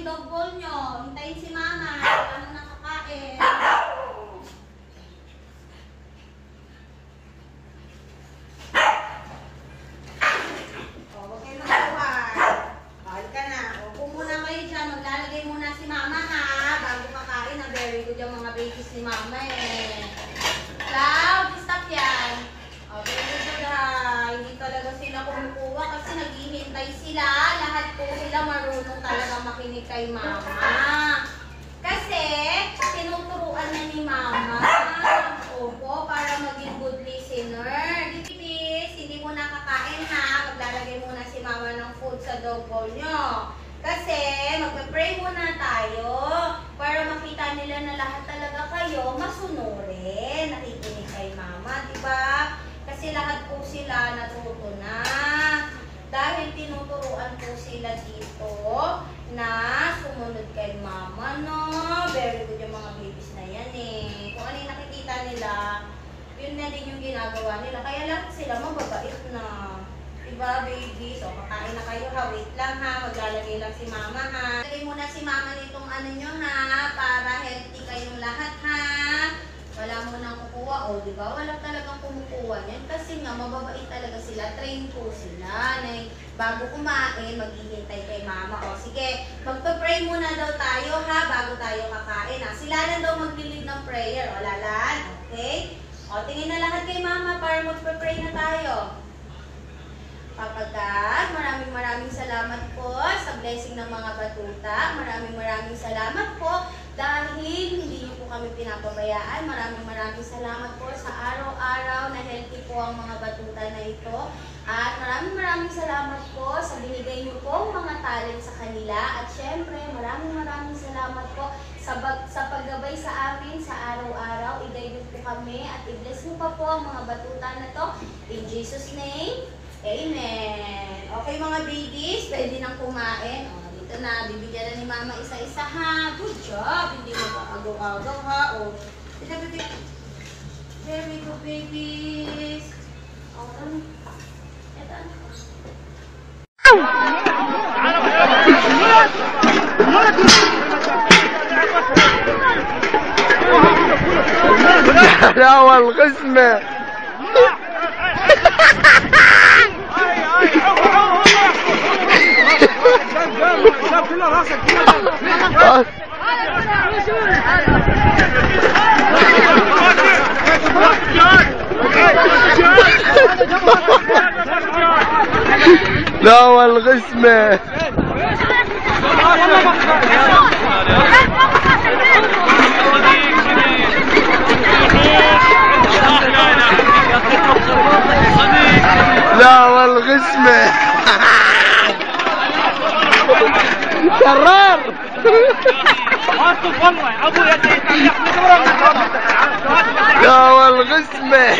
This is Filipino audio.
yung dog bowl nyo. Hintayin si mama. Paano nakakain? O, huwag kayo magkawan. Bawal ka na. O, kung muna kayo dyan, maglalagay muna si mama ha. Bago kakain, na very good yung mga babies ni mama eh. Cloud, stop yan. O, very good ha. Hindi talaga sila kumukuha kasi naghihintay sila. Lahat po sila marunong talaga makinig kay mama. Kasi, tinuturuan na ni mama. Opo, para maging good listener. Dipipis, hindi mo nakakain ha. Maglalagay muna si mama ng food sa dog bowl nyo. Kasi, magpe-pray muna tayo para makita nila na lahat talaga kayo masunurin. Nakikinig kay mama, diba? Kasi lahat po sila natuto na. Dahil tinuturuan po sila dito na sumunod kay mama, no? Very good yung mga babies na yan eh. Kung ano yung nakikita nila, yun na din yung ginagawa nila. Kaya lahat sila mababait na. Diba, babies? O, kakain na kayo ha. Wait lang ha. Maglalagay lang si mama ha. Lagay muna si mama nitong ano nyo ha. Para healthy kayong lahat ha. Wala mo nang kukuha. O, diba? Wala talagang kumukuha yan. Kasi nga, mababait talaga sila. Train po sila. Na bago kumain, maghihintay kay mama. O, sige. Magpa-pray muna daw tayo ha. Bago tayo kakain ha. Sila na daw mag-lead ng prayer. O, Lalan? Okay? O, tingin na lahat kay mama para magpa-pray na tayo. Papa God, maraming salamat po sa blessing ng mga batuta. Maraming salamat po dahil hindi niyo po kami pinapabayaan. Maraming salamat po sa araw-araw na healthy po ang mga batuta na ito. At maraming salamat po sa binigay niyo po mga talent sa kanila. At syempre, maraming salamat po sa paggabay sa amin sa araw-araw. I-guide niyo po kami at i-bless niyo pa po ang mga batuta na to. In Jesus' name, Amen. Okay mga babies, pwede nang kumain. O, dito na, bibigyan na ni mama isa-isa ha. Good job. Hindi mo pa agaw-agaw ha. O, very good babies. O, ito حلاوة القسمة لا والغسمة لا والغسمة كرار لا والغسمة